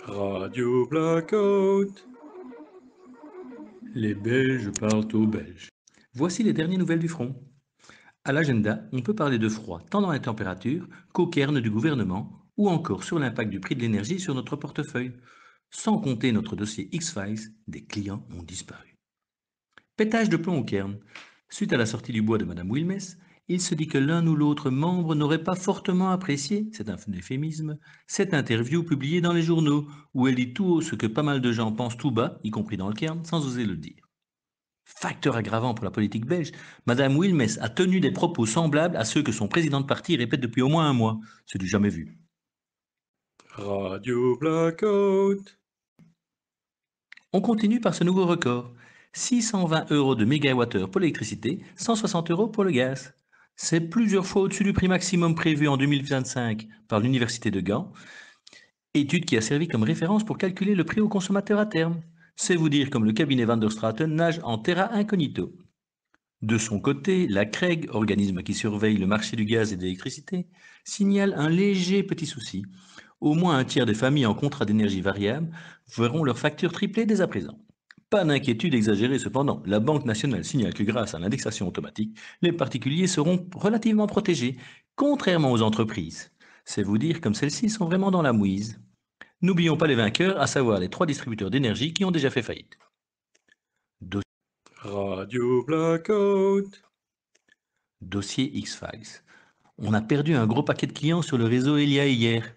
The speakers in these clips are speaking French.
Radio Blackout. Les Belges parlent aux Belges. Voici les dernières nouvelles du front. À l'agenda, on peut parler de froid tant dans la température qu'aux cairns du gouvernement ou encore sur l'impact du prix de l'énergie sur notre portefeuille. Sans compter notre dossier X-Files, des clients ont disparu. Pétage de plomb au cairn. Suite à la sortie du bois de Madame Wilmès, il se dit que l'un ou l'autre membre n'aurait pas fortement apprécié, c'est un euphémisme, cette interview publiée dans les journaux, où elle dit tout haut ce que pas mal de gens pensent tout bas, y compris dans le cairn, sans oser le dire. Facteur aggravant pour la politique belge, Madame Wilmès a tenu des propos semblables à ceux que son président de parti répète depuis au moins un mois. C'est du jamais vu. Radio Blackout. On continue par ce nouveau record. 620 € de mégawattheure pour l'électricité, 160 € pour le gaz. C'est plusieurs fois au-dessus du prix maximum prévu en 2025 par l'Université de Gand, étude qui a servi comme référence pour calculer le prix au consommateur à terme. C'est vous dire comme le cabinet Van der Straten nage en terra incognito. De son côté, la CREG, organisme qui surveille le marché du gaz et de l'électricité, signale un léger petit souci. Au moins un tiers des familles en contrat d'énergie variable verront leur facture tripler dès à présent. Pas d'inquiétude exagérée cependant, la Banque nationale signale que grâce à l'indexation automatique, les particuliers seront relativement protégés, contrairement aux entreprises. C'est vous dire comme celles-ci sont vraiment dans la mouise. N'oublions pas les vainqueurs, à savoir les 3 distributeurs d'énergie qui ont déjà fait faillite. Radio Blackout. Dossier X-Files. On a perdu un gros paquet de clients sur le réseau Elia hier.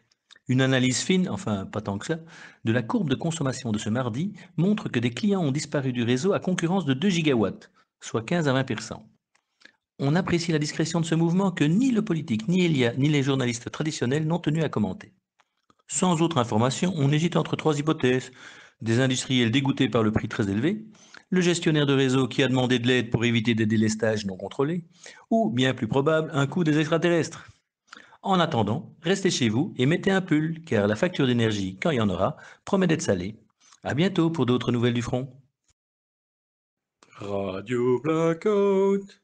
Une analyse fine, enfin pas tant que ça, de la courbe de consommation de ce mardi montre que des clients ont disparu du réseau à concurrence de 2 gigawatts, soit 15 à 20%. On apprécie la discrétion de ce mouvement que ni le politique, ni Elia, ni les journalistes traditionnels n'ont tenu à commenter. Sans autre information, on hésite entre 3 hypothèses. Des industriels dégoûtés par le prix très élevé, le gestionnaire de réseau qui a demandé de l'aide pour éviter des délestages non contrôlés, ou, bien plus probable, un coup des extraterrestres. En attendant, restez chez vous et mettez un pull, car la facture d'énergie, quand il y en aura, promet d'être salée. À bientôt pour d'autres nouvelles du front. Radio Blackout.